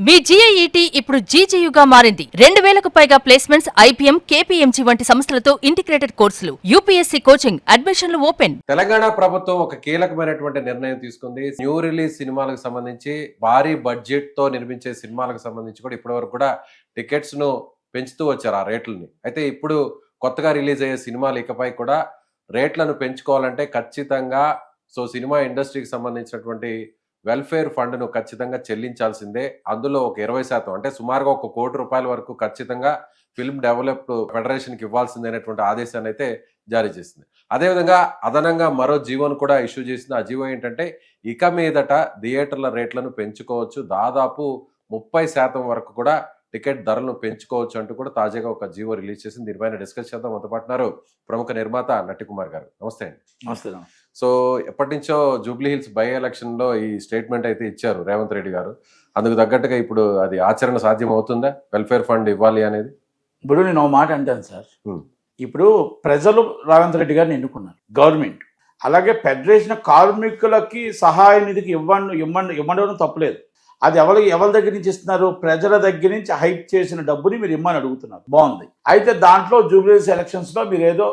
మీ జీఐఈటీ ఇప్పుడు జీజేయుగా మారింది. 2000కు పైగా ప్లేస్మెంట్స్, ఐపీఎం, కేపీఎంజీ వంటి సంస్థలతో ఇంటిగ్రేటెడ్ కోర్సులు, యూపీఎస్సీ కోచింగ్, అడ్మిషన్లు ఓపెన్. తెలంగాణ ప్రభుత్వం ఒక కీలకమైనటువంటి నిర్ణయం తీసుకుంది. న్యూ రిలీజ్ సినిమాలకు సంబంధించి భారీ బడ్జెట్ తో నిర్మించే సినిమాలకు సంబంధించి కూడా ఇప్పటివరకు కూడా టికెట్స్ ను పెంచుతూ వచ్చారు ఆ రేట్లని. అయితే ఇప్పుడు కొత్తగా రిలీజ్ అయ్యే సినిమాలు ఇకపై కూడా రేట్లను పెంచుకోవాలంటే ఖచ్చితంగా సినిమా ఇండస్ట్రీకి సంబంధించినటువంటి వెల్ఫేర్ ఫండ్ను ఖచ్చితంగా చెల్లించాల్సిందే. అందులో ఒక 20% అంటే సుమారుగా ₹1 కోటి వరకు ఖచ్చితంగా ఫిల్మ్ డెవలప్ ఫెడరేషన్కి ఇవ్వాల్సిందనేటువంటి ఆదేశాన్ని అయితే జారీ చేసింది. అదేవిధంగా అదనంగా మరో జీవోను కూడా ఇష్యూ చేసింది. ఆ జీవో ఏంటంటే ఇక మీదట థియేటర్ల రేట్లను పెంచుకోవచ్చు, దాదాపు 30% వరకు కూడా టికెట్ ధరలను పెంచుకోవచ్చు అంటూ కూడా తాజాగా ఒక జీవో రిలీజ్ చేసింది. దీనిపైన డిస్కస్ చేద్దాం. మనతో పాటున్నారు ప్రముఖ నిర్మాత నట్టికుమార్ గారు. నమస్తే అండి. నమస్తే. ఎప్పటి నుంచో జూబ్లీ హిల్స్ బై ఎలక్షన్ లో ఈ స్టేట్మెంట్ అయితే ఇచ్చారు రేవంత్ రెడ్డి గారు. అందుకు తగ్గట్టుగా ఇప్పుడు అది ఆచరణ సాధ్యం అవుతుందా, వెల్ఫేర్ ఫండ్ ఇవ్వాలి అనేది? ఇప్పుడు నేను మాట అంటాను సార్. ఇప్పుడు ప్రజలు రేవంత్ రెడ్డి గారిని ఎన్నుకున్నారు, గవర్నమెంట్. అలాగే ఫెడరేషన్ కార్మికులకి సహాయ నిధికి ఇవ్వడం తప్పలేదు. అది ఎవరి దగ్గర నుంచి ఇస్తున్నారు? ప్రజల దగ్గర నుంచి హైప్ చేసిన డబ్బుని మీరు ఇమ్మని అడుగుతున్నారు. బాగుంది. అయితే దాంట్లో జూబ్లీస్ ఎలక్షన్స్ లో మీరు ఏదో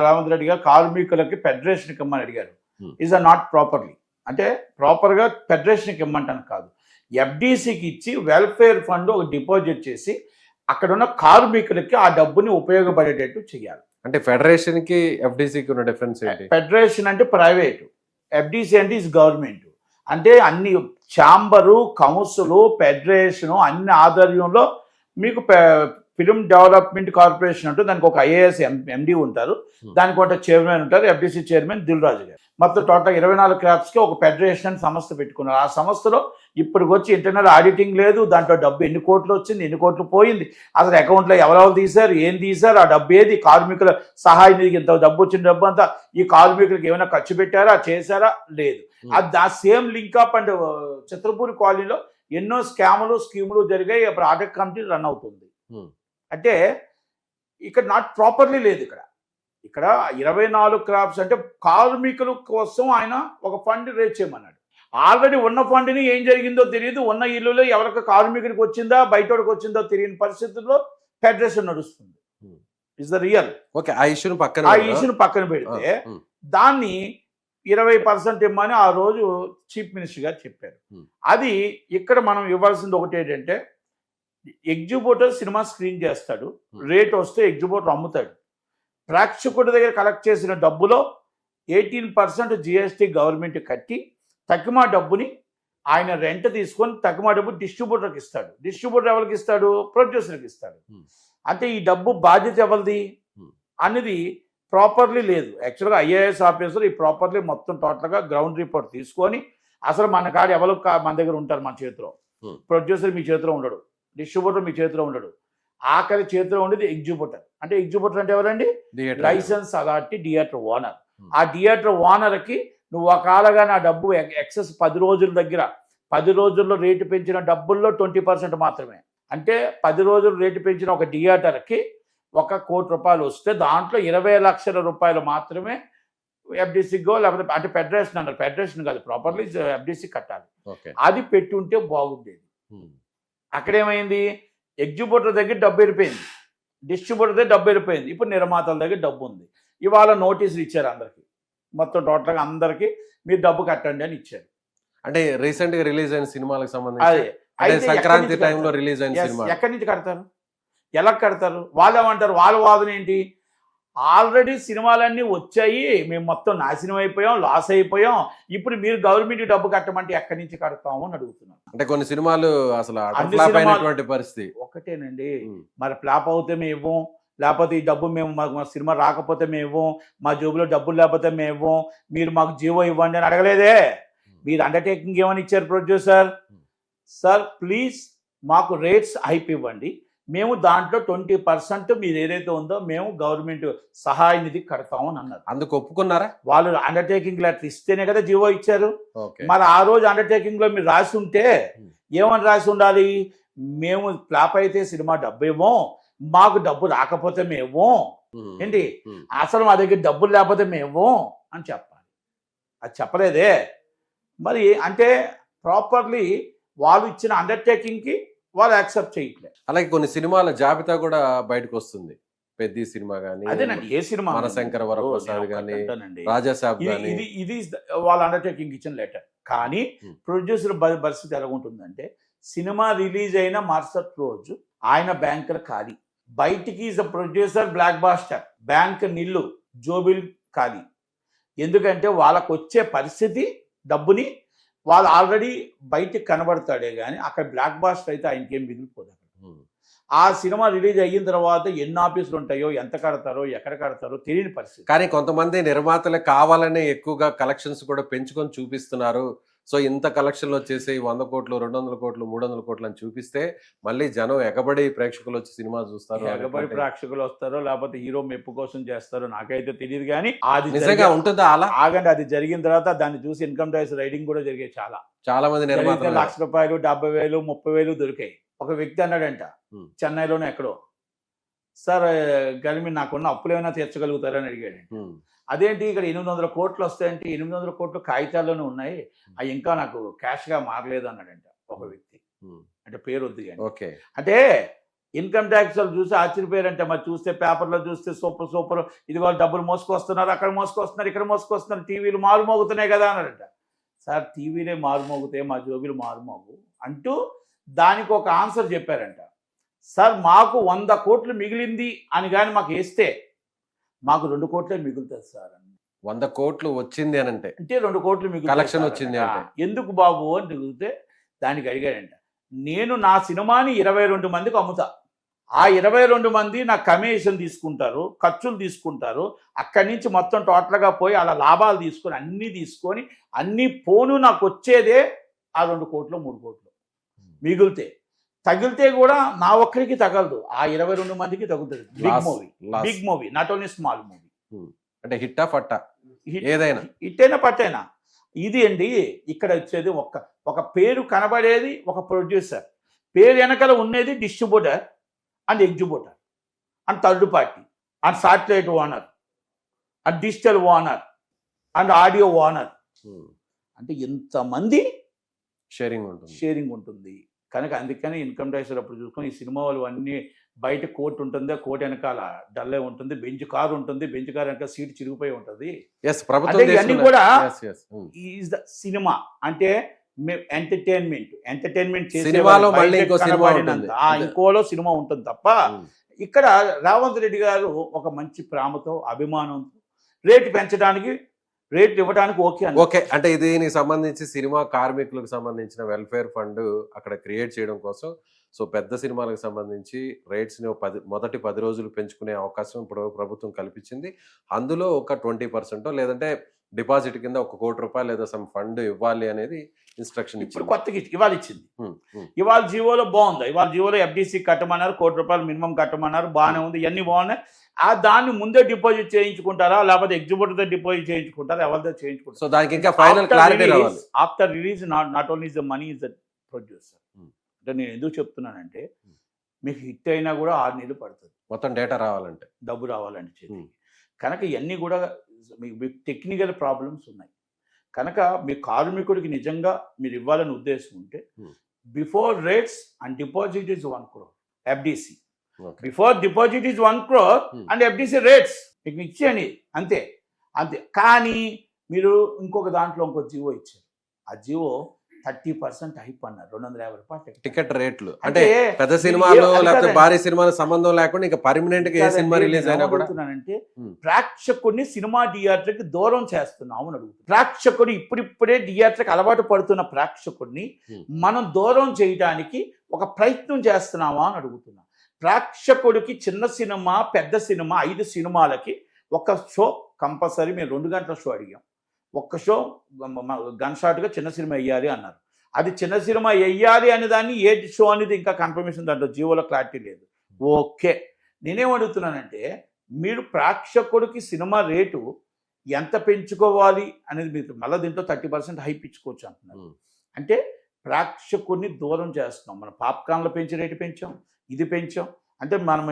రేవంత్ రెడ్డి గారు కార్మికులకి ఫెడరేషన్కి ఇమ్మని అడిగారు. ఈజ్ నాట్ ప్రాపర్లీ, అంటే ప్రాపర్గా ఫెడరేషన్కి ఇమ్మంటాను కాదు, ఎఫ్డీసీకి ఇచ్చి వెల్ఫేర్ ఫండ్ ఒక డిపాజిట్ చేసి అక్కడ ఉన్న కార్మికులకి ఆ డబ్బుని ఉపయోగపడేటట్టు చేయాలి. అంటే ఫెడరేషన్ కి ఎఫ్డీసీకి ఉన్న డిఫరెన్స్ ఏంటి? ఫెడరేషన్ అంటే ప్రైవేటు, ఎఫ్డీసీ అంటే ఇస్ గవర్నమెంట్. అంటే అన్ని ఛాంబరు, కౌన్సిల్, ఫెడరేషను అన్ని ఆధ్వర్యంలో మీకు ఫిల్మ్ డెవలప్మెంట్ కార్పొరేషన్ అంటూ దానికి ఒక ఐఏఎస్ ఎండి ఉంటారు, దానికి ఒక చైర్మన్ ఉంటారు, ఎఫ్డీసీ చైర్మన్ దిల్ రాజు గారు. మొత్తం టోటల్ 24 క్రాప్స్కి ఒక ఫెడరేషన్ అని సంస్థ పెట్టుకున్నారు. ఆ సంస్థలో ఇప్పటికి వచ్చి ఇంటర్నల్ ఆడిటింగ్ లేదు. దాంట్లో డబ్బు ఎన్ని కోట్లు వచ్చింది, ఎన్ని కోట్లు పోయింది, అసలు అకౌంట్లో ఎవరెవరు తీశారు, ఏం తీశారు, ఆ డబ్బు ఏది, కార్మికుల సహాయ నిధికి ఇంత డబ్బు వచ్చిన డబ్బు అంతా ఈ కార్మికులకు ఏమైనా ఖర్చు పెట్టారా, చేశారా, లేదు. అది ఆ సేమ్ లింకప్ అండ్ చిత్రపూరి కాలనీలో ఎన్నో స్కాములు స్కీములు జరిగాయి. అప్పుడు ఆడిట్ కమిటీ రన్ అవుతుంది. అంటే ఇక్కడ నాట్ ప్రాపర్లీ లేదు. ఇక్కడ 24 క్రాప్స్ అంటే కార్మికుల కోసం ఆయన ఒక ఫండ్ రేజ్ చేయమన్నాడు. ఆల్రెడీ ఉన్న ఫండ్ని ఏం జరిగిందో తెలియదు, ఉన్న ఇల్లులో ఎవరికి కార్మికుడికి వచ్చిందా బయటోడికి వచ్చిందో తెలియని పరిస్థితుల్లో ఫెడరేషన్ నడుస్తుంది. Is the real. ఓకే, ఆ ఇష్యూని పక్కన పెడితే దాన్ని 20% ఇమ్మని ఆ రోజు చీఫ్ మినిస్టర్ గారు చెప్పారు. అది ఇక్కడ మనం ఇవ్వాల్సింది ఒకటి ఏంటంటే, ఎగ్జిబ్యూటర్ సినిమా స్క్రీన్ చేస్తాడు, రేట్ వస్తే ఎగ్జిబ్యూటర్ అమ్ముతాడు. ప్రేక్షకుడి దగ్గర కలెక్ట్ చేసిన డబ్బులో 18% జిఎస్టీ గవర్నమెంట్ కట్టి తక్కువ డబ్బుని ఆయన రెంట్ తీసుకొని తక్కువ డబ్బు డిస్ట్రిబ్యూటర్కి ఇస్తాడు. డిస్ట్రిబ్యూటర్ ఎవరికి ఇస్తాడు? ప్రొడ్యూసర్కి ఇస్తాడు. అంటే ఈ డబ్బు బాధ్యత ఎవరిది అనేది ప్రాపర్లీ లేదు. యాక్చువల్గా ఐఏఎస్ ఆఫీసర్ ఈ ప్రాపర్లీ మొత్తం టోటల్గా గ్రౌండ్ రిపోర్ట్ తీసుకొని అసలు మన కాడ ఎవరు మన దగ్గర ఉంటారు, మన చేతిలో ప్రొడ్యూసర్ మీ చేతిలో ఉండడు, డిస్ట్రిబ్యూటర్ మీ చేతిలో ఉండడు, ఆఖరి చేతిలో ఉండేది ఎగ్జిబ్యూటర్. అంటే ఎగ్జిబ్యూటర్ అంటే ఎవరండి? Licence authority, theatre owner. ఆ థియేటర్ ఓనర్కి నువ్వు ఒకవేళగా నా డబ్బు ఎక్సెస్ 10 రోజుల దగ్గర 10 రోజుల్లో రేటు పెంచిన డబ్బుల్లో 20% మాత్రమే. అంటే 10 రోజులు రేటు పెంచిన ఒక థియేటర్కి ₹1 కోటి వస్తే దాంట్లో 20 లక్షల రూపాయలు మాత్రమే ఎఫ్డీసీగో లేకపోతే అంటే ఫెడరేషన్ అన్నారు, ఫెడరేషన్ కాదు, ప్రాపర్లీ ఎఫ్డీసీ కట్టాలి. అది పెట్టుంటే బాగుండేది. అక్కడేమైంది? ఎగ్జిబ్యూటర్ దగ్గర డబ్బు వెళ్ళిపోయింది, డిస్ట్రిబ్యూటర్ దగ్గర డబ్బు వెళ్ళిపోయింది, ఇప్పుడు నిర్మాతల దగ్గర డబ్బు ఉంది. ఇవాళ నోటీసులు ఇచ్చారు అందరికి, మొత్తం టోటల్గా అందరికి మీరు డబ్బు కట్టండి అని ఇచ్చారు. అంటే రీసెంట్ గా రిలీజ్ అయిన సినిమాలకు సంబంధించి సంక్రాంతి టైంలో రిలీజ్ అయిన సినిమా ఎక్కడి నుంచి కడతారు, ఎలా కడతారు? వాళ్ళు ఏమంటారు? వాళ్ళ వాదన ఏంటి? ఆల్రెడీ సినిమాలన్నీ వచ్చాయి, మేము మొత్తం నాశనం అయిపోయాం, లాస్ అయిపోయాం, ఇప్పుడు మీరు గవర్నమెంట్ డబ్బు కట్టమంటే ఎక్కడి నుంచి కడతాము అని అడుగుతున్నాం. అంటే కొన్ని సినిమాలు అసలు పరిస్థితి ఒకటేనండి. మరి ఫ్లాప్ అవుతే మేము ఇవ్వం, లేకపోతే ఈ డబ్బు మేము మా సినిమా రాకపోతే మేము ఇవ్వం, మా జోబులో డబ్బులు లేకపోతే మేము ఇవ్వం, మీరు మాకు జీవో ఇవ్వండి అని అడగలేదే. మీరు అండర్టేకింగ్ ఏమని ఇచ్చారు? ప్రొడ్యూసర్ సార్ ప్లీజ్ మాకు రేట్స్ హైప్ ఇవ్వండి, మేము దాంట్లో 20% మీరు ఏదైతే ఉందో మేము గవర్నమెంట్ సహాయ నిధికి కడతామని అన్నారు. అందుకు ఒప్పుకున్నారా? వాళ్ళు అండర్టేకింగ్ లెటర్ ఇస్తేనే కదా జీవో ఇచ్చారు. మరి ఆ రోజు అండర్టేకింగ్ లో మీరు రాసి ఉంటే ఏమని రాసి ఉండాలి? మేము ఫ్లాప్ అయితే సినిమా డబ్బు ఇవ్వం, మాకు డబ్బు రాకపోతే మేము ఏంటి, అసలు మా దగ్గర డబ్బులు లేకపోతే మేము అని చెప్పాలి. అది చెప్పలేదే. మరి అంటే ప్రాపర్లీ వాళ్ళు ఇచ్చిన అండర్టేకింగ్కి వాళ్ళు యాక్సెప్ట్ చేయట్లేదు. అలాగే కొన్ని సినిమాల జాబితా కూడా బయటకు వస్తుంది. పెద్ది సినిమా గానీ, అదేనండి, ఏ సినిమా మనశంకర వరప్రసాద్ నేను ఒకటి గానీ, అంటానండి. రాజాసాబ్ ఇది గానీ. ఇది ఇది వాళ్ళ అండర్టేకింగ్ ఇచ్చిన లెటర్. కానీ ప్రొడ్యూసర్ పరిస్థితి ఎలా ఉంటుందంటే, సినిమా రిలీజ్ అయిన మరుసటి రోజు ఆయన బ్యాంకులు ఖాళీ, బయటికి ప్రొడ్యూసర్ బ్లాక్ బాస్టర్, బ్యాంక్ నిల్లు, జోబిల్ ఖాళీ. ఎందుకంటే వాళ్ళకు వచ్చే పరిస్థితి డబ్బుని వాళ్ళు ఆల్రెడీ బయటికి కనబడతాడే కానీ అక్కడ బ్లాక్ బాస్టర్ అయితే ఆయనకి ఏం మిగిలిపోదు. ఆ సినిమా రిలీజ్ అయిన తర్వాత ఎన్ని ఆఫీసులు ఉంటాయో, ఎంత కడతారో, ఎక్కడ కడతారో తెలియని పరిస్థితి. కానీ కొంతమంది నిర్మాతలు కావాలనే ఎక్కువగా కలెక్షన్స్ కూడా పెంచుకొని చూపిస్తున్నారు. సో ఇంత కలెక్షన్లు వచ్చేసి 100 కోట్లు, 200 కోట్లు, 300 కోట్లు అని చూపిస్తే మళ్ళీ జనం ఎగబడి ప్రేక్షకులు వచ్చి సినిమా చూస్తారు. ఎగబడి ప్రేక్షకులు వస్తారో లేకపోతే హీరో మెప్పు కోసం చేస్తారో నాకైతే తెలియదు. కానీ అది నిజంగా ఉంటుందా అలా? ఆగండి, అది జరిగిన తర్వాత దాన్ని చూసి ఇన్కమ్ ట్యాక్స్ రైడింగ్ కూడా జరిగాయి. చాలా మంది నిర్మాతలు ₹1,00,000, 70,000, 30,000 దొరికాయి. ఒక వ్యక్తి అన్నాడంట, చెన్నైలోనే ఎక్కడో, సార్ గలిమి నాకున్న అప్పులు ఏమైనా తీర్చగలుగుతారని అడిగాడు. అదేంటి ఇక్కడ 800 కోట్లు వస్తాయంటే 800 కోట్లు కాగితాల్లోనే ఉన్నాయి, అవి ఇంకా నాకు క్యాష్గా మారలేదు అన్నాడంట ఒక వ్యక్తి. అంటే పేరు వద్దు కానీ. అంటే ఇన్కమ్ ట్యాక్స్ వాళ్ళు చూసి ఆశ్చర్యపోయారంటే, మరి చూస్తే పేపర్లో చూస్తే సూపర్ ఇది వాళ్ళు డబ్బులు మోసుకొస్తున్నారు, అక్కడ మోసుకొస్తున్నారు, ఇక్కడ మోసుకొస్తున్నారు, టీవీలు మారుమోగుతున్నాయి కదా అన్నాడంట. సార్ టీవీలే మారుమోగుతాయి, మా జోబీలు మారుమోగు అంటూ దానికి ఒక ఆన్సర్ చెప్పారంట. సార్ మాకు 100 కోట్లు మిగిలింది అని కానీ మాకు వేస్తే మాకు 2 కోట్లే మిగులుతుంది సార్. 100 కోట్లు వచ్చింది అని అంటే 2 కోట్లు మిగులు కలెక్షన్ వచ్చింది అంటే ఎందుకు బాబు అని అడిగితే దానికి అడిగాడంట, నేను నా సినిమాని 22 మందికి అమ్ముతా, ఆ 22 మంది నా కమిషన్ తీసుకుంటారు, ఖర్చులు తీసుకుంటారు, అక్కడి నుంచి మొత్తం టోటల్గా పోయి అలా లాభాలు తీసుకొని అన్నీ పోను నాకు వచ్చేదే ఆ 2 కోట్లు 3 కోట్లు మిగిలితే. తగిలితే కూడా నా ఒక్కరికి తగలదు, ఆ 22 మందికి తగులుతుంది. Big movie not only small movie. అంటే హిట్టా పట్టా ఏదైనా హిట్టైనా పట్టైనా. ఇది అండి ఇక్కడ వచ్చేది ఒక పేరు కనబడేది ఒక ప్రొడ్యూసర్, పేరు వెనకాల ఉండేది distributor and exhibitor and third party and satellite owner and digital owner and audio owner. అంటే ఇంతమంది షేరింగ్ ఉంటుంది. కనుక అందుకని ఇన్కమ్ ట్యాక్స్ అప్పుడు చూసుకొని ఈ సినిమా వాళ్ళు అన్నీ బయట కోర్టు ఉంటుంది, కోర్టు వెనకాల డల్లే ఉంటుంది, బెంచ్ కారు ఉంటుంది, బెంచ్ కారు వెనకాల సీట్ చిరిగిపోయి ఉంటుంది. ఇవన్నీ కూడా ఈజ్ ద సినిమా అంటే ఎంటర్టైన్మెంట్ ఇంకోలో సినిమా ఉంటుంది తప్ప. ఇక్కడ రేవంత్ రెడ్డి గారు ఒక మంచి ప్రేమతో, అభిమానంతో రేటు పెంచడానికి, రేట్ ఇవ్వడానికి ఓకే అంటే దీనికి సంబంధించి సినిమా కార్మికులకు సంబంధించిన వెల్ఫేర్ ఫండ్ అక్కడ క్రియేట్ చేయడం కోసం సో పెద్ద సినిమాలకు సంబంధించి రేట్స్ని మొదటి 10 రోజులు పెంచుకునే అవకాశం ఇప్పుడు ప్రభుత్వం కల్పించింది. అందులో ఒక 20% లేదంటే డిపాజిట్ కింద ₹1 కోటి లేదా సమ్ ఫండ్ ఇవ్వాలి అనేది ఇన్స్ట్రక్షన్ ఇప్పుడు కొత్తగా ఇవాళ ఇచ్చింది. ఇవాళ జీవోలో బాగుంది, ఇవాళ జీవోలో FDC కట్టమన్నారు, ₹1 కోటి మినిమం కట్టమన్నారు, బాగానే ఉంది, ఇవన్నీ బాగున్నాయి. దాన్ని ముందే డిపాజిట్ చేయించుకుంటారా లేకపోతే ఎగ్జిబ్యూటర్తో డిపాజిట్ చేయించుకుంటారా, ఎవరితో చేయించుకుంటారు? సో దానికి ఇంకా ఫైనల్ క్లారిటీ రావాలి. After release not only the money is the producer. అంటే నేను ఎందుకు చెప్తున్నానంటే, మీకు హిట్ అయినా కూడా 6 నెలలు పడుతుంది మొత్తం డేటా రావాలంటే, డబ్బు రావాలంటే చేతికి. కనుక ఇవన్నీ కూడా మీకు టెక్నికల్ ప్రాబ్లమ్స్ ఉన్నాయి. కనుక మీ కార్మికుడికి నిజంగా మీరు ఇవ్వాలని ఉద్దేశం ఉంటే before rates and deposit is 1 crore FDC. Before deposit is 1 crore and FDC rates మీకు ఇచ్చేయండి, అంతే. కానీ మీరు ఇంకొక దాంట్లో ఇంకో జీవో ఇచ్చారు, ఆ జీవో 30% హైప్ అన్నారు, ₹250 టికెట్ రేట్లు. అంటే పెద్ద సినిమాలు లేకపోతే భారీ సినిమాలు సంబంధం లేకుండా ఇంకా పర్మనెంట్ గా ఏ సినిమా రిలీజ్ అయినా కూడా అంటే ప్రేక్షకుడిని సినిమా థియేటర్కి దూరం చేస్తున్నాము అని అడుగుతుంది. ప్రేక్షకుడు ఇప్పుడిప్పుడే థియేటర్కి అలవాటు పడుతున్న ప్రేక్షకుడిని మనం దూరం చేయడానికి ఒక ప్రయత్నం చేస్తున్నామా అని అడుగుతున్నాం. ప్రేక్షకుడికి చిన్న సినిమా, పెద్ద సినిమా 5 సినిమాలకి ఒక షో కంపల్సరీ. మేము 2 గంటల షో అడిగాం, ఒక్క షో గన్ షాట్గా చిన్న సినిమా వేయాలి అన్నారు. అది చిన్న సినిమా వేయాలి అనే దాన్ని ఏ షో అనేది ఇంకా కన్ఫర్మేషన్ దాంట్లో జీవోలో క్లారిటీ లేదు. ఓకే, నేనేం అడుగుతున్నానంటే, మీరు ప్రేక్షకుడికి సినిమా రేటు ఎంత పెంచుకోవాలి అనేది మీరు మళ్ళీ దీంట్లో 30% హైప్ ఇచ్చుకోవచ్చు అంటున్నారు. అంటే ప్రేక్షకుడిని దూరం చేస్తున్నాం. మనం పాప్కార్న్లో పెంచి రేటు పెంచాం, ఇది పెంచాం, అంటే మనం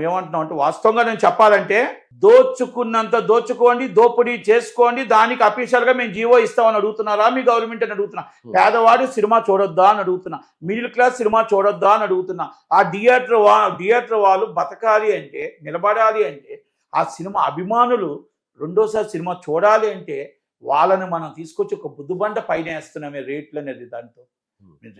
ఏమంటున్నాం అంటే వాస్తవంగా నేను చెప్పాలంటే దోచుకున్నంత దోచుకోండి, దోపిడీ చేసుకోండి, దానికి అఫీషియల్గా మేము జీవో ఇస్తామని అడుగుతున్నారా మీ గవర్నమెంట్ అని అడుగుతున్నా. పేదవాడు సినిమా చూడొద్దా అని అడుగుతున్నా, మిడిల్ క్లాస్ సినిమా చూడొద్దా అని అడుగుతున్నా. ఆ థియేటర్ వాళ్ళు బతకాలి అంటే, నిలబడాలి అంటే, ఆ సినిమా అభిమానులు రెండోసారి సినిమా చూడాలి అంటే వాళ్ళని మనం తీసుకొచ్చి ఒక బుద్ధుబండ పైన వేస్తున్నామే రేట్లు అనేది. దాంతో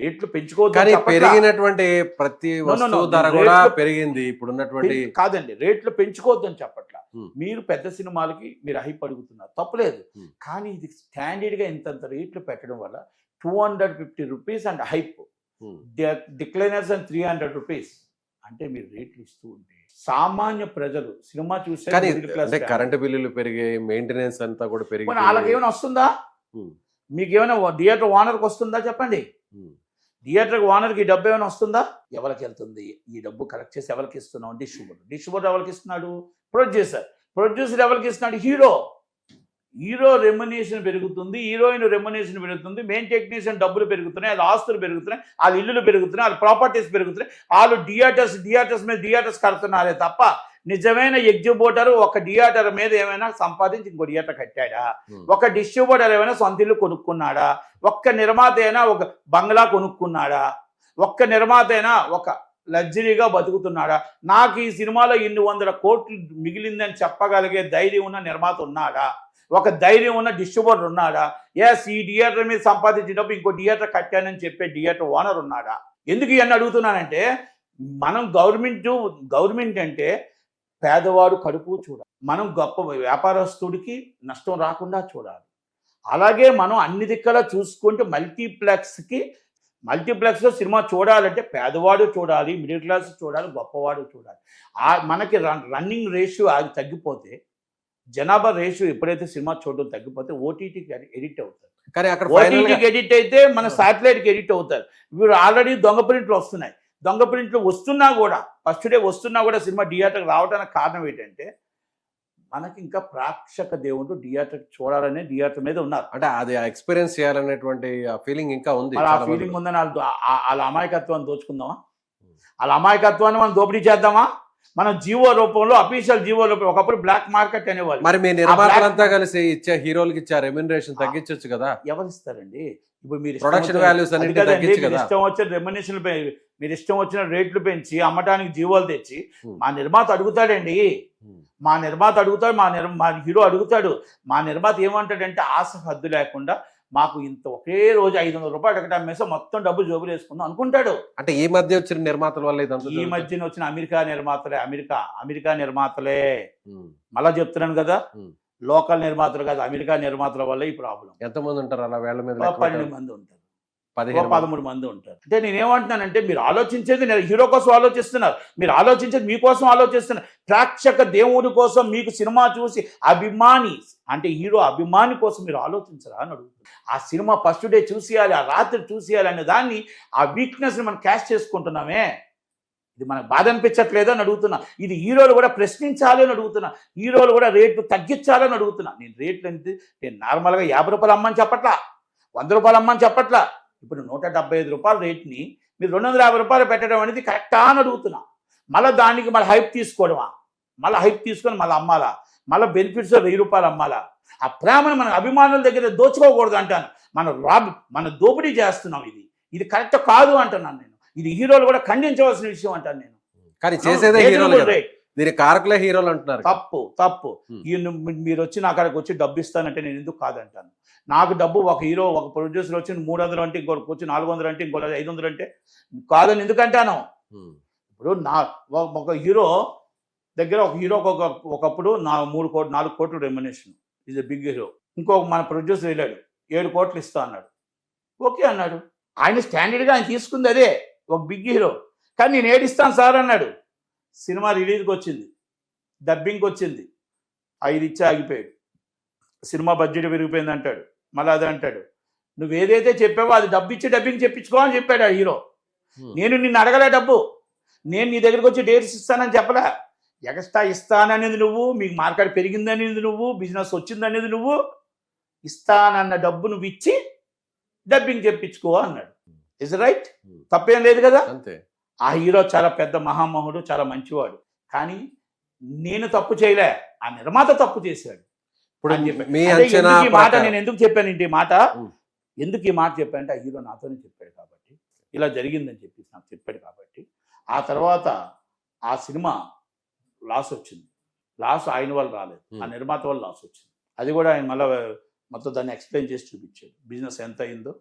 రేట్లు పెంచుకోవద్దు కానీ పెరిగినటువంటి ప్రతి వస్తువు ధర కూడా పెరిగింది ఇప్పుడున్నటువంటి. కాదండి, రేట్లు పెంచుకోవద్దు అని చెప్పట్లా. మీరు పెద్ద సినిమాలకి మీరు హైప్ అడుగుతున్నారు, తప్పులేదు. కానీ ఇది స్టాండర్డ్ గా ఇంతంత రేట్లు పెట్టడం వల్ల 250 rupees and hype, recliners and 300 rupees అంటే మీరు రేట్లు ఇస్తూ ఉంటే సామాన్య ప్రజలు సినిమా చూసే కరెంటు బిల్లులు పెరిగాయి, మెయింటెనెన్స్ అంతా కూడా పెరిగి వాళ్ళకి ఏమైనా వస్తుందా? మీకు ఏమైనా థియేటర్ ఓనర్కి వస్తుందా చెప్పండి? థియేటర్ ఓనర్కి డబ్బు ఏమైనా వస్తుందా? ఎవరికి వెళ్తుంది ఈ డబ్బు? కలెక్ట్ చేసి ఎవరికి ఇస్తున్నాం? డిస్ట్రిబ్యూటర్ ఎవరికి ఇస్తున్నాడు? ప్రొడ్యూసర్ ఎవరికి ఇస్తున్నాడు? హీరో రెమ్యునేషన్ పెరుగుతుంది, హీరోయిన్ రెమ్యునేషన్ పెరుగుతుంది, మెయిన్ టెక్నీషియన్ డబ్బులు పెరుగుతున్నాయి, వాళ్ళ ఆస్తులు పెరుగుతున్నాయి, వాళ్ళ ఇల్లులు పెరుగుతున్నాయి, వాళ్ళ ప్రాపర్టీస్ పెరుగుతున్నాయి, వాళ్ళు థియేటర్స్ మీద థియేటర్స్ కడుతున్నారే తప్ప నిజమైన ఎగ్జిబ్యూటర్ ఒక థియేటర్ మీద ఏమైనా సంపాదించి ఇంకో థియేటర్ కట్టాడా? ఒక డిస్ట్రిబ్యూటర్ ఏమైనా సొంత ఇల్లు కొనుక్కున్నాడా? ఒక్క నిర్మాత అయినా ఒక బంగ్లా కొనుక్కున్నాడా? ఒక్క నిర్మాత అయినా ఒక లగ్జరీగా బతుకుతున్నాడా? నాకు ఈ సినిమాలో ఇన్ని 100 కోట్లు మిగిలిందని చెప్పగలిగే ధైర్యం ఉన్న నిర్మాత ఉన్నాడా? ఒక ధైర్యం ఉన్న డిస్ట్రిబ్యూటర్ ఉన్నాడా? ఎస్, ఈ థియేటర్ మీద సంపాదించినప్పుడు ఇంకో థియేటర్ కట్టానని చెప్పే థియేటర్ ఓనర్ ఉన్నాడా? ఎందుకు ఇవన్నీ అడుగుతున్నానంటే, మనం గవర్నమెంట్ అంటే పేదవాడు కడుపు చూడాలి, మనం గొప్ప వ్యాపారస్తుడికి నష్టం రాకుండా చూడాలి. అలాగే మనం అన్ని దిక్కలా చూసుకుంటే మల్టీప్లెక్స్లో సినిమా చూడాలంటే పేదవాడు చూడాలి, మిడిల్ క్లాస్ చూడాలి, గొప్పవాడు చూడాలి. మనకి రన్నింగ్ రేషియో అది తగ్గిపోతే, జనాభా రేషియో ఎప్పుడైతే సినిమా చూడడం తగ్గిపోతే ఓటీటీకి ఎడిట్ అవుతారు. కానీ అక్కడ ఓటీటీకి ఎడిట్ అయితే మన శాటిలైట్కి ఎడిట్ అవుతారు. వీడు ఆల్రెడీ దొంగ ప్రింట్లు వస్తున్నాయి. దొంగ ప్రింట్లు వస్తున్నా కూడా, ఫస్ట్ డే వస్తున్నా కూడా సినిమా థియేటర్కి రావడానికి కారణం ఏంటంటే మనకి ఇంకా ప్రేక్షక దేవుడు థియేటర్ చూడాలనే థియేటర్ మీద ఉన్నారు. అంటే అది ఎక్స్పీరియన్స్ చేయాలనేటువంటి ఫీలింగ్ ఇంకా ఉంది. ఆ ఫీలింగ్ ఉందని వాళ్ళ అమాయకత్వాన్ని దోచుకుందామా? వాళ్ళ అమాయకత్వాన్ని మనం దోపిడీ చేద్దామా? మనం జీవో రూపంలో, అఫీషియల్ జీవో రూపంలో, ఒకప్పుడు బ్లాక్ మార్కెట్ అనేవాళ్ళు. మరి మీ నిర్మాతలంతా కలిసి ఇచ్చే హీరోలకి ఇచ్చే రెమ్యునరేషన్ తగ్గించొచ్చు కదా? ఎవరు ఇస్తారండి? ఇప్పుడు మీరు ప్రొడక్షన్ వాల్యూస్ అన్ని తగ్గించు కదా. ఇష్టం వచ్చిన రెమ్యునరేషన్ మీరు ఇష్టం వచ్చిన రేట్లు పెంచి అమ్మటానికి జీవోలు తెచ్చి మా నిర్మాత అడుగుతాడండి. మా హీరో అడుగుతాడు. మా నిర్మాత ఏమంటాడంటే ఆశ హద్దు లేకుండా మాకు ఇంత ఒకే రోజు 500 రూపాయలు ఎక్కడ అమ్మేసా మొత్తం డబ్బు జోబులు వేసుకుందాం అనుకుంటాడు. అంటే ఈ మధ్య వచ్చిన నిర్మాతల వల్ల ఈ మధ్యన వచ్చిన అమెరికా నిర్మాతలే మళ్ళా చెప్తున్నాను కదా, లోకల్ నిర్మాతలు కాదు, అమెరికా నిర్మాతల వల్ల ఈ ప్రాబ్లం. ఎంతమంది ఉంటారు అలా? వేళ్ల మీద 12 మంది ఉంటారు, 13 మంది ఉంటారు. అంటే నేనేమంటున్నానంటే, మీరు ఆలోచించేది హీరో కోసం ఆలోచిస్తున్నారు, మీరు ఆలోచించేది మీకోసం ఆలోచిస్తున్నారు. ప్రేక్షక దేవుడి కోసం, మీకు సినిమా చూసి అభిమాని అంటే హీరో అభిమాని కోసం మీరు ఆలోచించరా అని అడుగుతున్నారు. ఆ సినిమా ఫస్ట్ డే చూసేయాలి, ఆ రాత్రి చూసేయాలి అనే దాన్ని, ఆ వీక్నెస్ని మనం క్యాష్ చేసుకుంటున్నామే. ఇది మనకు బాధ అనిపించట్లేదు అని అడుగుతున్నా. ఇది హీరోలు కూడా ప్రశ్నించాలి అని అడుగుతున్నా. హీరోలు కూడా రేట్లు తగ్గించాలని అడుగుతున్నా. నేను రేట్లు అంటే నేను నార్మల్గా 50 రూపాయలు అమ్మని చెప్పట్లా, 100 రూపాయలు అమ్మని చెప్పట్లా. ఇప్పుడు 175 రూపాయల రేట్ని మీరు 250 రూపాయలు పెట్టడం అనేది కరెక్టా అని అడుగుతున్నా. మళ్ళీ దానికి మళ్ళీ హైప్ తీసుకోవడమా? మళ్ళీ హైప్ తీసుకొని మళ్ళీ అమ్మాలా? మళ్ళీ బెనిఫిట్స్ 1000 రూపాయలు అమ్మాలా? ఆ ప్రేమను మన అభిమానుల దగ్గర దోచుకోకూడదు అంటాను. మన దోపిడీ చేస్తున్నాం. ఇది కరెక్ట్ కాదు అంటున్నాను నేను. ఇది హీరోలు కూడా ఖండించవలసిన విషయం అంటాను నేను. కానీ చేసేదే హీరోలు, దీని కారకులే హీరోలు అంటున్నారు. తప్పు. మీరు వచ్చి నా అక్కడికి వచ్చి డబ్బు ఇస్తానంటే నేను ఎందుకు కాదంటాను? నాకు డబ్బు ఒక హీరో, ఒక ప్రొడ్యూసర్ వచ్చి 300 అంటే ఇంకోటి వచ్చి 400 అంటే ఇంకోటి 500 అంటే కాదని ఎందుకంటాను? ఇప్పుడు ఒక హీరో దగ్గర ఒకప్పుడు 4 కోట్లు remuneration, is a big hero. మన ప్రొడ్యూసర్ వెళ్ళాడు, 7 కోట్లు ఇస్తా అన్నాడు. ఓకే అన్నాడు. ఆయన స్టాండర్డ్గా ఆయన తీసుకుంది అదే, ఒక బిగ్ హీరో. కానీ నేను ఏడిస్తాను సార్ అన్నాడు. సినిమా రిలీజ్కి వచ్చింది, డబ్బింగ్కి వచ్చింది, 5 ఇచ్చి ఆగిపోయాడు. సినిమా బడ్జెట్ పెరిగిపోయింది అంటాడు. మళ్ళీ అదే అంటాడు, నువ్వు ఏదైతే చెప్పావో అది డబ్బు ఇచ్చి డబ్బింగ్ చెప్పించుకో అని చెప్పాడు ఆ హీరో. నేను నిన్ను అడగలే డబ్బు, నేను నీ దగ్గరికి వచ్చి డేట్స్ ఇస్తానని చెప్పలే. ఎక్స్ట్రా ఇస్తాననేది నువ్వు, మీకు మార్కెట్ పెరిగిందనేది నువ్వు, బిజినెస్ వచ్చిందనేది నువ్వు. ఇస్తానన్న డబ్బు నువ్వు ఇచ్చి డబ్బింగ్ చెప్పించుకో అన్నాడు. Is right? తప్పేం లేదు కదా. ఆ హీరో చాలా పెద్ద మహామహుడు, చాలా మంచివాడు. కానీ నేను తప్పు చేయలే, ఆ నిర్మాత తప్పు చేశాడు ఇప్పుడు అని చెప్పి. మీ అంటే అంచనా ఎందుకు ఈ మాట ప్రకారం నేను ఎందుకు చెప్పానంటే ఈ మాట ఉమ్. ఎందుకు ఈ మాట చెప్పానంటే ఆ హీరో నాతోనే చెప్పాడు కాబట్టి, ఇలా జరిగిందని చెప్పి నాకు చెప్పాడు కాబట్టి, ఆ తర్వాత ఆ సినిమా లాస్ వచ్చింది. లాస్ ఆయన వల్ల రాలేదు, ఆ నిర్మాత వల్ల లాస్ వచ్చింది. అది కూడా ఆయన మళ్ళీ మొత్తం దాన్ని ఎక్స్ప్లెయిన్ చేసి చూపించాడు, బిజినెస్ ఎంత అయిందో,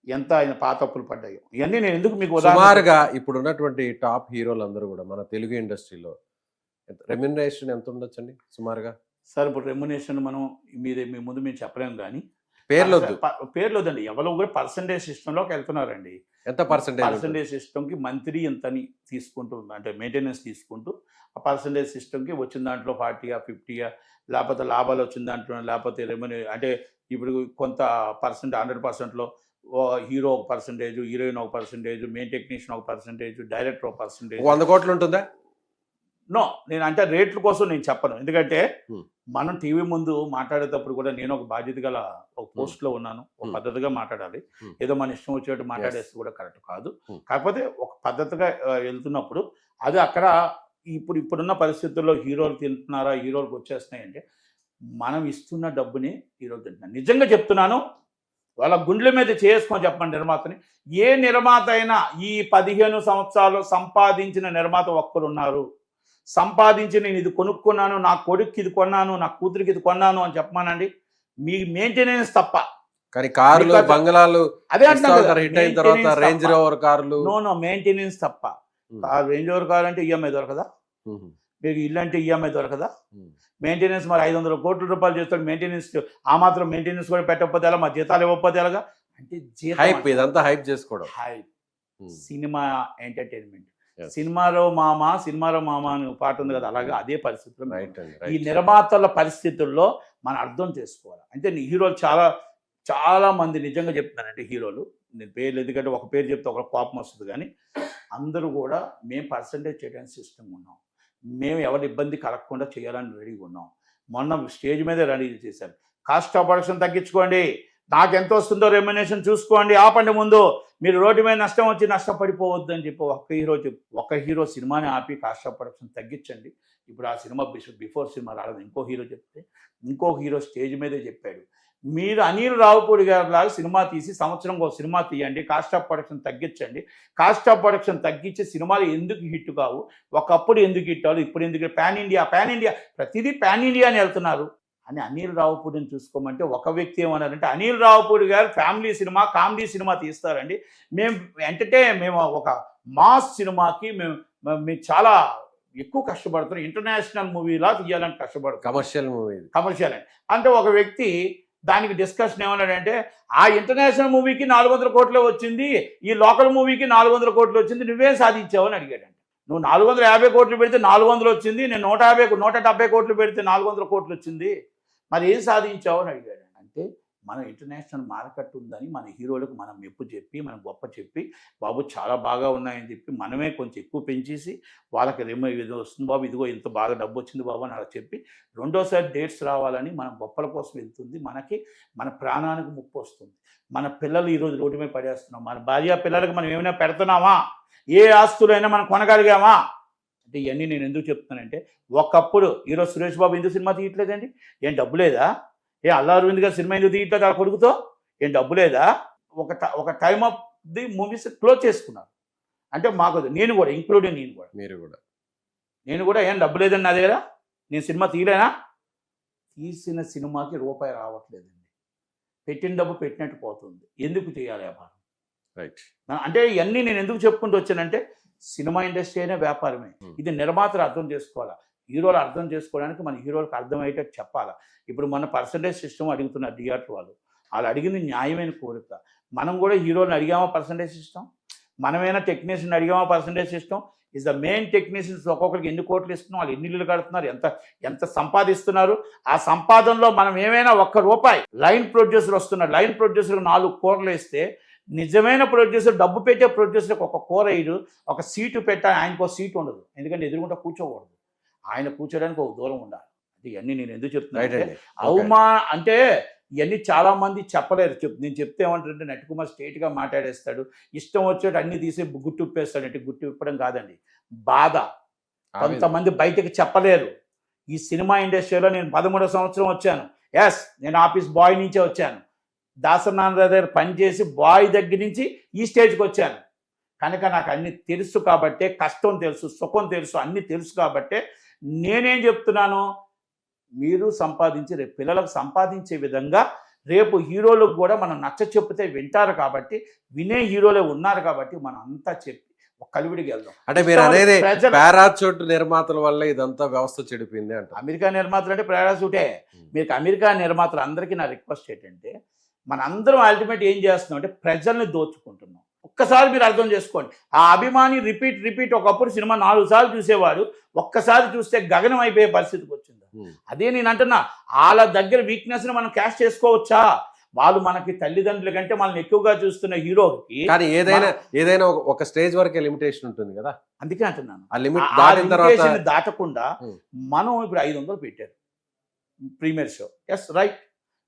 ఎంత ఆయన పాత అప్పులు పడ్డాయో. ఇవన్నీ నేను ఎందుకు మీకు సుమారుగా ఇప్పుడు ఉన్నటువంటి టాప్ హీరోలందరూ కూడా మన తెలుగు ఇండస్ట్రీలో రెమ్యునరేషన్ ఎంత ఉండొచ్చండి సుమారుగా? సార్ ఇప్పుడు రెమ్యునేషన్ మనం మీ ముందు మేము చెప్పలేము, కానీ పేర్లు వద్దు, పేర్లు వద్దండి. ఎవరో కూడా పర్సంటేజ్ సిస్టంలోకి వెళ్తున్నారండి. ఎంత పర్సంటేజ్ సిస్టమ్కి మంత్లీ ఎంతని తీసుకుంటూ, అంటే మెయింటెనెన్స్ తీసుకుంటూ, ఆ పర్సంటేజ్ సిస్టమ్కి వచ్చిన దాంట్లో 40 50, లేకపోతే లాభాలు వచ్చిన దాంట్లో, లేకపోతే రెమ్యునే అంటే ఇప్పుడు కొంత పర్సెంట్ 100%లో హీరో ఒక పర్సంటేజ్, హీరోయిన్ ఒక పర్సంటేజ్, మెయిన్ టెక్నీషియన్ ఒక పర్సంటేజ్, డైరెక్టర్ ఒక పర్సంటేజ్. 100 కోట్లు ఉంటుందా? నో, నేను అంటే రేట్ల కోసం నేను చెప్పను. ఎందుకంటే Hmm. మనం టీవీ ముందు మాట్లాడేటప్పుడు కూడా నేను ఒక బాధ్యత గల ఒక పోస్ట్లో ఉన్నాను, ఒక పద్ధతిగా మాట్లాడాలి. ఏదో మన ఇష్టం వచ్చేటట్టు మాట్లాడేస్తే కూడా కరెక్ట్ కాదు. కాకపోతే ఒక పద్ధతిగా వెళ్తున్నప్పుడు అది అక్కడ ఇప్పుడున్న పరిస్థితుల్లో హీరోలు తింటున్నారా, హీరోలకు వచ్చేస్తున్నాయంటే మనం ఇస్తున్న డబ్బుని హీరోలు తింటున్నారు. నిజంగా చెప్తున్నాను, వాళ్ళ గుండెల మీద చేసుకొని చెప్పండి నిర్మాతని. ఏ నిర్మాత అయినా ఈ 15 సంవత్సరాలు సంపాదించిన నిర్మాత ఒక్కరున్నారు. సంపాదించి నేను ఇది కొనుక్కున్నాను, నా కొడుక్కి ఇది కొన్నాను, నా కూతురికి ఇది కొన్నాను అని చెప్పమానండి. మీ మెయింటెనెన్స్ తప్ప. కానీ కార్లు, బంగ్లాలు అదే అంటున్నారు, హిట్ అయిన తర్వాత రేంజ్ రోవర్ కార్లు. నో మెయింటెనెన్స్ తప్ప. రేంజ్ రోవర్ కార్ అంటే ఈఎంఐ దొరకదా? మీకు ఇల్లు అంటే ఈఎంఐ దొరకదా? మెయింటెనెన్స్ మరి 500 కోట్ల రూపాయలు చేస్తాడు మెయింటెనెన్స్. ఆ మాత్రం మెయింటెనెన్స్ కూడా పెట్టకపోతే ఎలా, మా జీతాలు ఇవ్వకపోతే ఎలాగా? అంటే హైప్, ఇదంతా హైప్ చేసుకోవడం. హైప్. Cinema entertainment. సినిమాలో మామ అని పాట ఉంది కదా, అలాగా అదే పరిస్థితుల్లో ఈ నిర్మాతల పరిస్థితుల్లో మనం అర్థం చేసుకోవాలి. అంటే హీరోలు చాలా మంది నిజంగా చెప్తున్నానంటే హీరోలు, నేను పేర్లు ఎందుకంటే ఒక పేరు చెప్తే ఒక కోపం వస్తుంది, కానీ అందరూ కూడా మేము పర్సంటేజ్ చేయడానికి సిస్టమ్ ఉన్నాం, మేము ఎవరి ఇబ్బంది కలగకుండా చేయాలని రెడీగా ఉన్నాం. మొన్న స్టేజ్ మీద రెడీ చేశారు, కాస్ట్ ఆఫ్ ప్రొడక్షన్ తగ్గించుకోండి, నాకు ఎంత వస్తుందో రెమ్యునేషన్ చూసుకోండి, ఆపండి ముందు, మీరు రోడ్డు మీద నష్టం వచ్చి నష్టపడిపోవద్దు అని చెప్పి ఒక హీరో సినిమాని ఆపి కాస్ట్ ఆఫ్ ప్రొడక్షన్ తగ్గించండి. ఇప్పుడు ఆ సినిమా బిఫోర్ సినిమా రాలేదు, ఇంకో హీరో చెప్తే ఇంకో హీరో స్టేజ్ మీదే చెప్పాడు, మీరు అనిల్ రావుపూడి గారి లాగా సినిమా తీసి సంవత్సరంలో సినిమా తీయండి, కాస్ట్ ఆఫ్ ప్రొడక్షన్ తగ్గించండి. కాస్ట్ ఆఫ్ ప్రొడక్షన్ తగ్గించి సినిమాలు ఎందుకు హిట్ కావు, ఒకప్పుడు ఎందుకు హిట్ అవ్వదు, ఇప్పుడు ఎందుకు పాన్ ఇండియా ప్రతిదీ పాన్ ఇండియా అని వెళ్తున్నారు అని అనిల్ రావుపూడిని చూసుకోమంటే ఒక వ్యక్తి ఏమన్నారంటే, అనిల్ రావుపూడి గారు ఫ్యామిలీ సినిమా, కామెడీ సినిమా తీస్తారండి, మేము ఒక మాస్ సినిమాకి మేము చాలా ఎక్కువ కష్టపడుతున్నాం, ఇంటర్నేషనల్ మూవీలా తీయాలని కష్టపడుతున్నాం, కమర్షియల్ అని. అంటే ఒక వ్యక్తి దానికి డిస్కషన్ ఏమన్నాడంటే, ఆ ఇంటర్నేషనల్ మూవీకి 400 కోట్లు వచ్చింది, ఈ లోకల్ మూవీకి 400 కోట్లు వచ్చింది, నువ్వేం సాధించావు అని అడిగాడంట. నువ్వు 450 కోట్లు పెడితే 400 వచ్చింది, నేను 170 కోట్లు పెడితే 400 కోట్లు వచ్చింది, మరి ఏం సాధించావు అని అడిగాడు. అంటే మనం ఇంటర్నేషనల్ మార్కెట్ ఉందని మన హీరోలకు మనం మెప్పు చెప్పి, మనం గొప్ప చెప్పి, బాబు చాలా బాగా ఉన్నాయని చెప్పి మనమే కొంచెం ఎక్కువ పెంచేసి వాళ్ళకి ఇది వస్తుంది బాబు, ఇదిగో ఇంత బాగా డబ్బు వచ్చింది బాబు అని అలా చెప్పి రెండోసారి డేట్స్ రావాలని మనం గొప్పల కోసం వెళ్తుంది, మనకి మన ప్రాణానికి ముప్పు వస్తుంది. మన పిల్లలు ఈరోజు రోడ్డు మీద పడేస్తున్నాం, మన భార్య పిల్లలకు మనం ఏమైనా పెడుతున్నామా, ఏ ఆస్తులైనా మనం కొనగలిగామా అంటే ఇవన్నీ నేను ఎందుకు చెప్తున్నానంటే, ఒకప్పుడు ఈరోజు సురేష్ బాబు ఎందుకు సినిమా తీయట్లేదండి? ఏం డబ్బు లేదా? అల్లు అరవింద్ గారు సినిమా ఎందుకు తీయట్లేదు? ఆ కొడుకుతో ఏం డబ్బు లేదా? ఒక time of the movies close చేసుకున్నారు. అంటే మాకు నేను కూడా ఇంక్లూడింగ్ నేను కూడా ఏం డబ్బు లేదండి నా దగ్గర, నేను సినిమా తీయలేనా? తీసిన సినిమాకి రూపాయి రావట్లేదండి, పెట్టిన డబ్బు పెట్టినట్టు పోతుంది. ఎందుకు చేయాలి వ్యాపారం? అంటే ఇవన్నీ నేను ఎందుకు చెప్పుకుంటూ వచ్చానంటే, సినిమా ఇండస్ట్రీ అయినా వ్యాపారమే, ఇది నిర్మాతలు అర్థం చేసుకోవాలా, హీరోలు అర్థం చేసుకోవడానికి మన హీరోలకు అర్థమయ్యేటట్టు చెప్పాలా. ఇప్పుడు మన పర్సంటేజ్ సిస్టమ్ అడుగుతున్నారు థియేటర్ వాళ్ళు అడిగింది న్యాయమైన కోరిక. మనం కూడా హీరోని అడిగామా పర్సంటేజ్ సిస్టమ్? మనమైనా టెక్నీషియన్ అడిగామా percentage system? Is the main technicians ఒక్కొక్కరికి ఎన్ని కోట్లు ఇస్తున్నాం, వాళ్ళు ఎన్ని ఇల్లు కడుతున్నారు, ఎంత సంపాదిస్తున్నారు, ఆ సంపాదనలో మనం ఏమైనా ₹1 లైన్ ప్రొడ్యూసర్ వస్తున్నారు, లైన్ ప్రొడ్యూసర్ 4 కూరలు వేస్తే నిజమైన ప్రొడ్యూసర్, డబ్బు పెట్టే ప్రొడ్యూసర్కి ఒక కూర వేయడు, ఒక సీటు పెట్టాలి, ఆయనకు సీటు ఉండదు, ఎందుకంటే ఎదురుకుంటా కూర్చోకూడదు, ఆయన కూర్చోడానికి ఒక దూరం ఉండాలి. ఇవన్నీ నేను ఎందుకు చెప్తున్నాను అంటే ఇవన్నీ చాలా మంది చెప్పలేరు. నేను చెప్తే ఏమంటారంటే నటికుమార్ స్ట్రైట్‌గా మాట్లాడేస్తాడు. ఇష్టం వచ్చేట్టు అన్ని తీసి గుట్టు విప్పేస్తాడు అంటే గుట్టు విప్పడం కాదండి. బాధ. కొంతమంది బయటకి చెప్పలేరు. ఈ సినిమా ఇండస్ట్రీలో నేను 13వ సంవత్సరం వచ్చాను. యెస్, నేను ఆఫీస్ బాయ్ నుంచే వచ్చాను. దాసనారాయణ దగ్గర పనిచేసి బాయ్ దగ్గర నుంచి ఈ స్టేజ్‌కి వచ్చాను. కనుక నాకు అన్ని తెలుసు కాబట్టే, కష్టం తెలుసు, సుఖం తెలుసు, అన్నీ తెలుసు కాబట్టే నేనేం చెప్తున్నాను, మీరు సంపాదించి రేపు పిల్లలకు సంపాదించే విధంగా రేపు హీరోలకు కూడా మనం నచ్చ చెప్తే వింటారు కాబట్టి, వినే హీరోలే ఉన్నారు కాబట్టి మనం అంతా చెప్పి ఒక కలివిడికి వెళ్దాం. అంటే మీరు అనేది పారాచూట్ నిర్మాతల వల్ల ఇదంతా వ్యవస్థ చెడిపోయింది అంట. అమెరికా నిర్మాతలు అంటే పారాచూటే. మీకు అమెరికా నిర్మాతలు అందరికీ నా రిక్వెస్ట్ ఏంటంటే, మనందరం అల్టిమేట్ ఏం చేస్తున్నాం అంటే ప్రజల్ని దోచుకుంటున్నాం. ఒక్కసారి మీరు అర్థం చేసుకోండి. ఆ అభిమాని రిపీట్ ఒకప్పుడు సినిమా 4 సార్లు చూసేవాడు, ఒక్కసారి చూస్తే గగనం అయిపోయే పరిస్థితికి వచ్చింది. అదే నేను అంటున్నా, వాళ్ళ దగ్గర వీక్నెస్ని మనం క్యాష్ చేసుకోవచ్చా? వాళ్ళు మనకి తల్లిదండ్రుల కంటే మనల్ని ఎక్కువగా చూస్తున్న హీరోకి. కానీ ఏదైనా ఒక స్టేజ్ వరకే లిమిటేషన్ ఉంటుంది కదా. అందుకే అంటున్నాను, ఆ లిమిట్ దాటిన తర్వాత దాటకుండా మనం ఇప్పుడు 500 పెట్టారు ప్రీమియర్ షో. ఎస్ రైట్,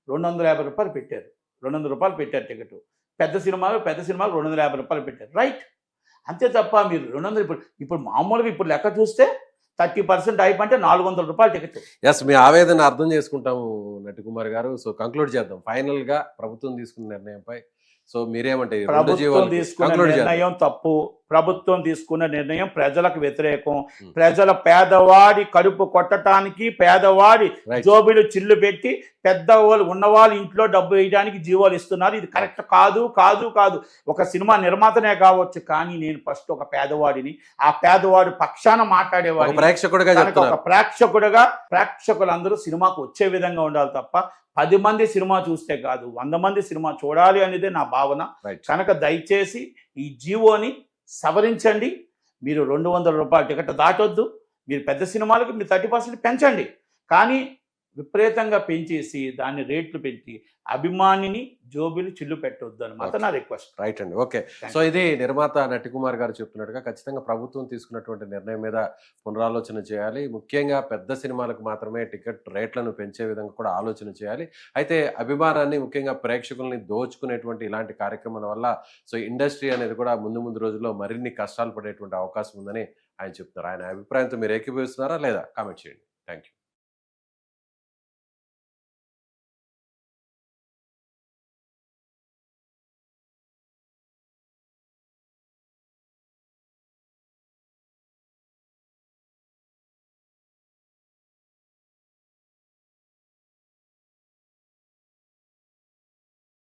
250 రూపాయలు పెట్టారు. 200 రూపాయలు పెట్టారు టికెట్. పెద్ద సినిమాలు 250 రూపాయలు పెట్టారు. రైట్, అంతే తప్ప మీరు 200 ఇప్పుడు మామూలుగా ఇప్పుడు లెక్క చూస్తే 30% అయిపోతే 400 రూపాయలు టికెట్. ఎస్, మీ ఆవేదన అర్థం చేసుకుంటాము నటికుమార్ గారు. సో కంక్లూడ్ చేద్దాం. ఫైనల్ గా ప్రభుత్వం తీసుకున్న నిర్ణయంపై సో మీరేమంటే? ప్రభుత్వం తీసుకున్న నిర్ణయం తప్పు. ప్రభుత్వం తీసుకున్న నిర్ణయం ప్రజలకు వ్యతిరేకం. ప్రజల పేదవాడి కడుపు కొట్టడానికి, పేదవాడి జోబిలు చిల్లు పెట్టి పెద్దవాళ్ళు ఉన్నవాళ్ళు ఇంట్లో డబ్బు వేయడానికి జీవోలు ఇస్తున్నారు. ఇది కరెక్ట్ కాదు. ఒక సినిమా నిర్మాతనే కావచ్చు, కానీ నేను ఫస్ట్ ఒక పేదవాడిని, ఆ పేదవాడి పక్షాన మాట్లాడేవాడిని, ఒక ప్రేక్షకులందరూ సినిమాకు వచ్చే విధంగా ఉండాలి తప్ప 10 మంది సినిమా చూస్తే కాదు, 100 మంది సినిమా చూడాలి అనేది నా భావన. కనుక దయచేసి ఈ జీవోని సవరించండి. మీరు 200 రూపాయల టికెట్ దాటొద్దు. మీరు పెద్ద సినిమాలకి మీరు 30% పెంచండి, కానీ విపరీతంగా పెంచేసి దాన్ని రేట్లు పెంచి అభిమానిని జోబిలు చిల్లు పెట్టొద్దు అనమాట నా రిక్వెస్ట్. రైట్ అండి, ఓకే. సో ఇది నిర్మాత నటికుమార్ గారు చెప్తున్నట్టుగా ఖచ్చితంగా ప్రభుత్వం తీసుకున్నటువంటి నిర్ణయం మీద పునరాలోచన చేయాలి. ముఖ్యంగా పెద్ద సినిమాలకు మాత్రమే టికెట్ రేట్లను పెంచే విధంగా కూడా ఆలోచన చేయాలి. అయితే అభిమానాన్ని, ముఖ్యంగా ప్రేక్షకుల్ని దోచుకునేటువంటి ఇలాంటి కార్యక్రమాల వల్ల సో ఇండస్ట్రీ అనేది కూడా ముందు రోజుల్లో మరిన్ని కష్టాలు పడేటువంటి అవకాశం ఉందని ఆయన చెప్తున్నారు. ఆయన అభిప్రాయంతో మీరు ఏకీభవిస్తున్నారా లేదా? కామెంట్ చేయండి. Thank you.